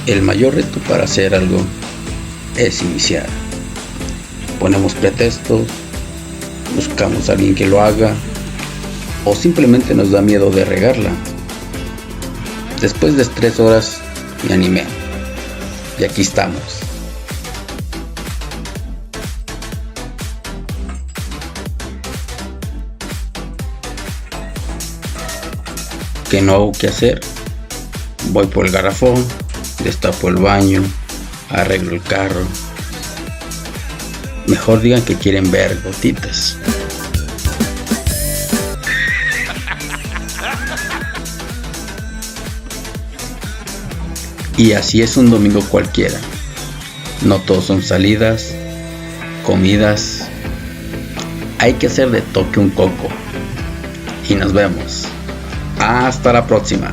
El mayor reto para hacer algo es iniciar. Ponemos pretextos, buscamos a alguien que lo haga o simplemente nos da miedo de regarla. Después de 3 horas me animé y aquí estamos. ¿Qué no hago que hacer? Voy por el garrafón, destapo el baño, arreglo el carro. Mejor digan que quieren ver gotitas. Y así es un domingo cualquiera. No todos son salidas, comidas. Hay que hacer de toque un coco. Y nos vemos. Hasta la próxima.